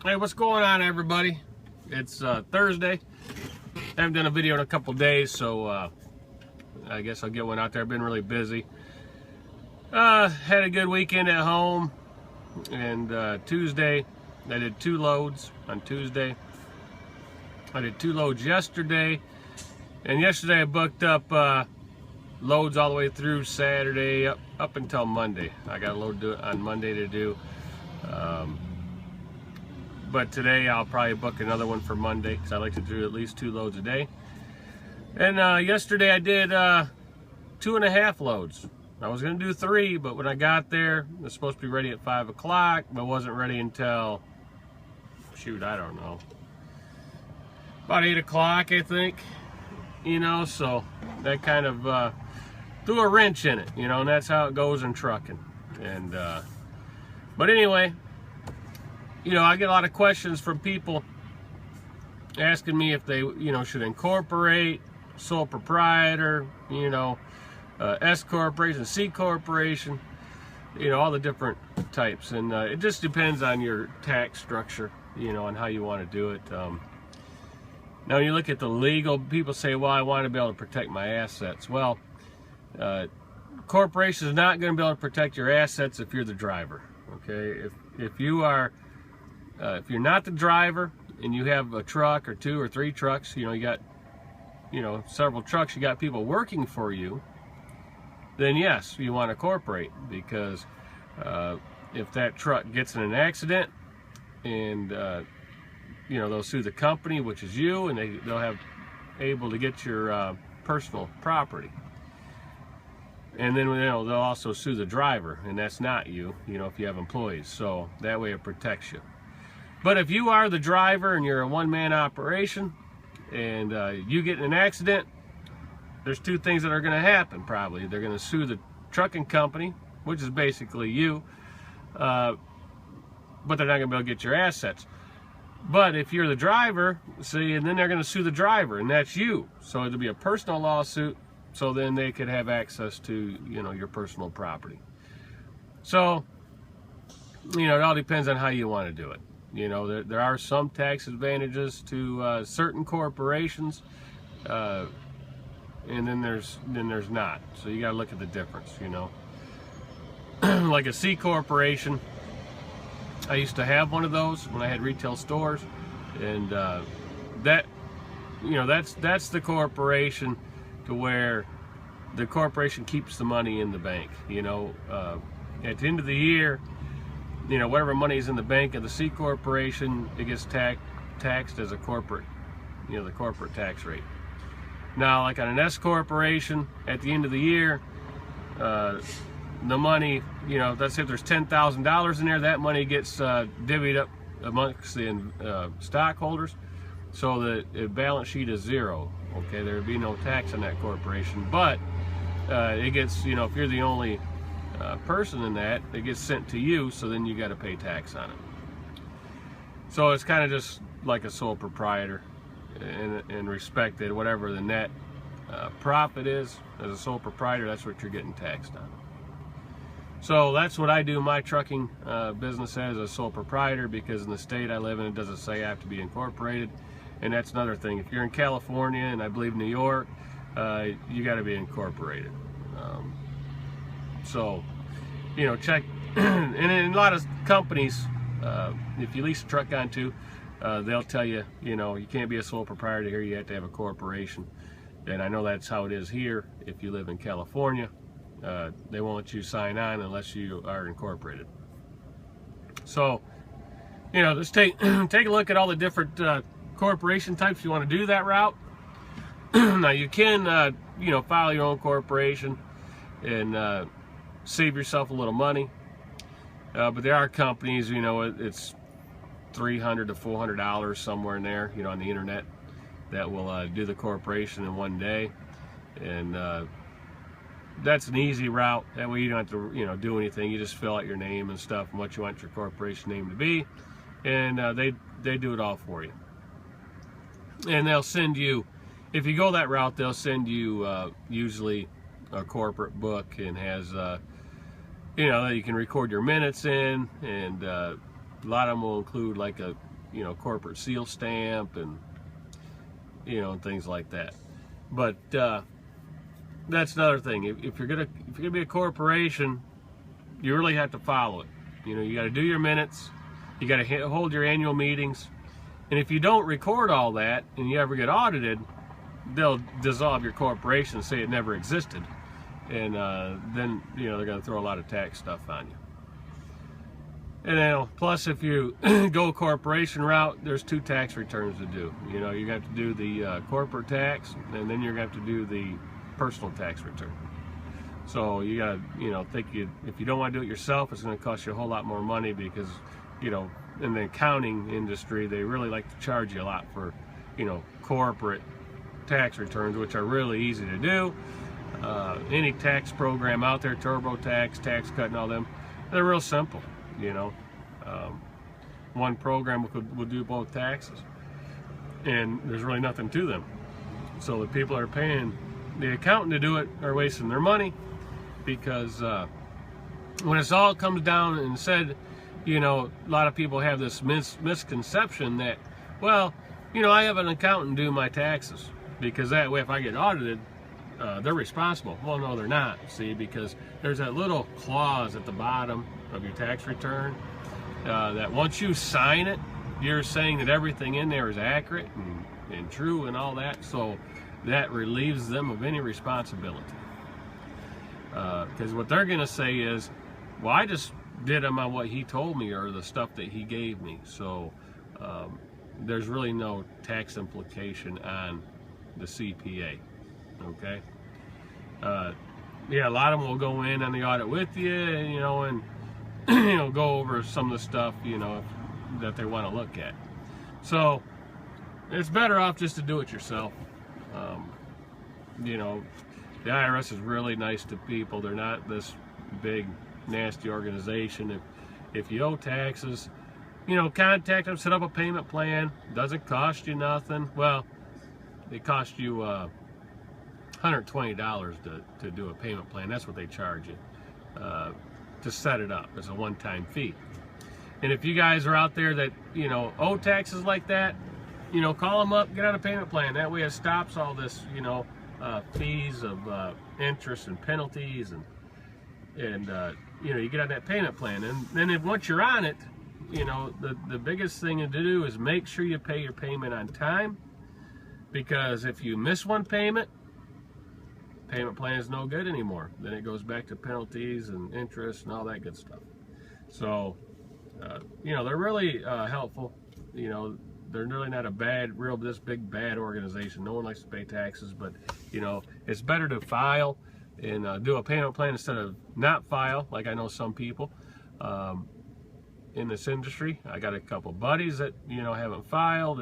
Hey, what's going on, everybody? It's Thursday. I haven't done a video in a couple days, so I guess I'll get one out there. I've been really busy. Had a good weekend at home, and Tuesday I did 2 loads on Tuesday. I did 2 loads yesterday, and yesterday I booked up loads all the way through Saturday up until Monday. I got a load to do it on Monday to do. But today I'll probably book another one for Monday because I like to do at least 2 loads a day. And yesterday I did 2.5 loads. I was going to do 3, but when I got there, it was supposed to be ready at 5 o'clock, but wasn't ready until, shoot, I don't know, about 8 o'clock, I think. You know, so that kind of threw a wrench in it, you know, and that's how it goes in trucking. And but anyway, you know, I get a lot of questions from people asking me if they, you know, should incorporate, sole proprietor, you know, S corporation, C corporation, you know, all the different types. And it just depends on your tax structure, you know, and how you want to do it. Now, when you look at the legal, people say, well, I want to be able to protect my assets. Well, corporation is not going to be able to protect your assets if you're the driver. Okay, if you are if you're not the driver and you have a truck or 2 or 3 trucks, you know, you got, you know, several trucks, you got people working for you, then yes, you want to incorporate, because if that truck gets in an accident and you know, they'll sue the company, which is you, and they'll have able to get your personal property. And then, you know, they'll also sue the driver, and that's not you, you know, if you have employees. So that way it protects you. But if you are the driver and you're a one-man operation and you get in an accident, there's 2 things that are going to happen probably. They're going to sue the trucking company, which is basically you, but they're not going to be able to get your assets. But if you're the driver, see, and then they're going to sue the driver, and that's you. So it'll be a personal lawsuit, so then they could have access to, you know, your personal property. So, you know, it all depends on how you want to do it. You know, there are some tax advantages to certain corporations, and then there's not. So you got to look at the difference, you know. Like a C corporation, I used to have one of those when I had retail stores, and that, you know, that's the corporation to where the corporation keeps the money in the bank. You know, at the end of the year, you know, whatever money is in the bank of the C corporation, it gets taxed as a corporate, you know, the corporate tax rate. Now, like on an S corporation, at the end of the year, the money, you know, let's say if there's $10,000 in there, that money gets divvied up amongst the stockholders, so that the balance sheet is 0. Okay, there would be no tax on that corporation, but it gets, you know, if you're the only person in that, it gets sent to you, so then you got to pay tax on it. So it's kind of just like a sole proprietor and respected. Whatever the net profit is as a sole proprietor, that's what you're getting taxed on. So that's what I do my trucking business as a sole proprietor, because in the state I live in, it doesn't say I have to be incorporated. And that's another thing. If you're in California, and I believe New York, you got to be incorporated. So, you know, check. And in a lot of companies, if you lease a truck onto, they'll tell you, you know, you can't be a sole proprietor here. You have to have a corporation. And I know that's how it is here. If you live in California, they won't let you sign on unless you are incorporated. So, you know, just take a look at all the different corporation types you want to do that route. Now you can, you know, file your own corporation and save yourself a little money. But there are companies, you know, it's $300 to $400 somewhere in there, you know, on the internet, that will do the corporation in one day. And that's an easy route. That way you don't have to, you know, do anything. You just fill out your name and stuff and what you want your corporation name to be, and they do it all for you. And they'll send you, if you go that route, they'll send you usually a corporate book, and has you know, that you can record your minutes in, and a lot of them will include like a you know, corporate seal stamp and, you know, and things like that. But that's another thing. If you're gonna be a corporation, you really have to follow it. You know, you got to do your minutes, you got to hold your annual meetings, and if you don't record all that and you ever get audited, they'll dissolve your corporation and say it never existed, and then, you know, they're going to throw a lot of tax stuff on you. And then, plus, if you go corporation route, there's 2 tax returns to do. You know, you have to do the corporate tax, and then you're going to have to do the personal tax return. So you got to, you know, if you don't want to do it yourself, it's going to cost you a whole lot more money, because, you know, in the accounting industry, they really like to charge you a lot for, you know, corporate tax returns, which are really easy to do. Any tax program out there, TurboTax, Tax Cut, and all them, they're real simple. You know, one program will do both taxes, and there's really nothing to them. So the people that are paying the accountant to do it are wasting their money, because when it all comes down and said, you know, a lot of people have this misconception that, well, you know, I have an accountant do my taxes, because that way if I get audited, they're responsible. Well, no, they're not, see, because there's that little clause at the bottom of your tax return that once you sign it, you're saying that everything in there is accurate and true and all that, so that relieves them of any responsibility. Because what they're going to say is, well, I just did him on what he told me, or the stuff that he gave me, so there's really no tax implication on the CPA. Okay. Yeah, a lot of them will go in on the audit with you, you know, and you know, go over some of the stuff, you know, that they want to look at. So it's better off just to do it yourself. You know, the IRS is really nice to people. They're not this big nasty organization. If you owe taxes, you know, contact them, set up a payment plan. Doesn't cost you nothing. Well, it costs you $120 to do a payment plan. That's what they charge you to set it up. It's a one-time fee. And if you guys are out there that, you know, owe taxes like that, you know, call them up, get on a payment plan. That way it stops all this, you know, fees of interest and penalties, and you know, you get on that payment plan. And then once you're on it, you know, the biggest thing to do is make sure you pay your payment on time, because if you miss one payment plan is no good anymore. Then it goes back to penalties and interest and all that good stuff. So, you know, they're really helpful. You know, they're really not this big bad organization. No one likes to pay taxes, but, you know, it's better to file and do a payment plan instead of not file, like I know some people in this industry. I got a couple buddies that, you know, haven't filed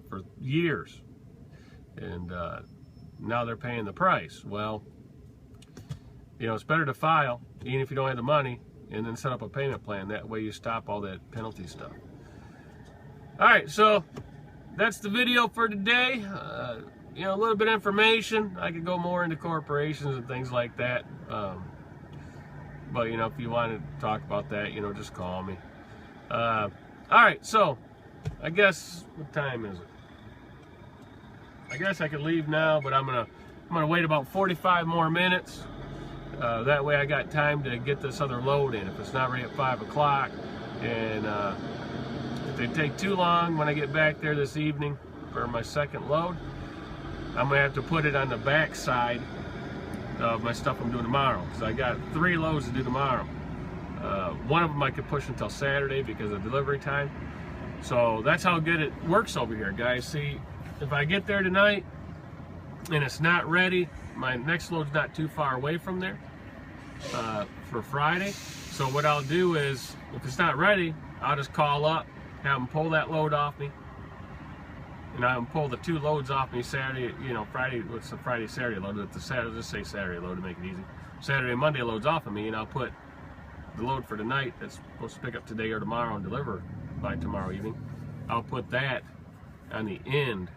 for years, and now they're paying the price. Well, you know, it's better to file, even if you don't have the money, and then set up a payment plan. That way you stop all that penalty stuff. All right, so that's the video for today. You know, a little bit of information. I could go more into corporations and things like that. But, you know, if you want to talk about that, you know, just call me. All right, so I guess, what time is it? I guess I could leave now, but I'm gonna wait about 45 more minutes. That way I got time to get this other load in if it's not ready at 5 o'clock. And if they take too long when I get back there this evening for my second load, I'm gonna have to put it on the back side of my stuff I'm doing tomorrow, because I got 3 loads to do tomorrow. One of them I could push until Saturday because of delivery time. So that's how good it works over here, guys. See, if I get there tonight and it's not ready, my next load's not too far away from there for Friday. So what I'll do is, if it's not ready, I'll just call up, have them pull that load off me, and I can pull the 2 loads off me Saturday, you know, Friday, what's the Friday, Saturday load? Just say Saturday load to make it easy. Saturday and Monday loads off of me, and I'll put the load for tonight that's supposed to pick up today or tomorrow and deliver by tomorrow evening. I'll put that on the end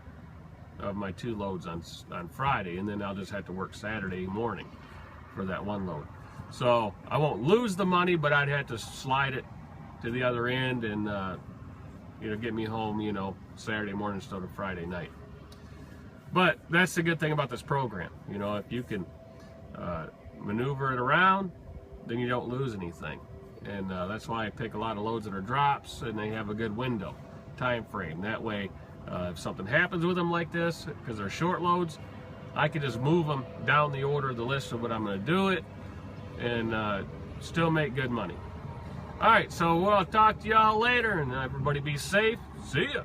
of my 2 loads on Friday, and then I'll just have to work Saturday morning for that 1 load. So I won't lose the money, but I'd have to slide it to the other end and get me home, Saturday morning instead of Friday night. But that's the good thing about this program. If you can maneuver it around, then you don't lose anything. And that's why I pick a lot of loads that are drops, and they have a good window time frame. That way, if something happens with them like this, because they're short loads, I can just move them down the order of the list of what I'm going to do it, and still make good money. All right, so we'll talk to y'all later, and everybody be safe. See ya.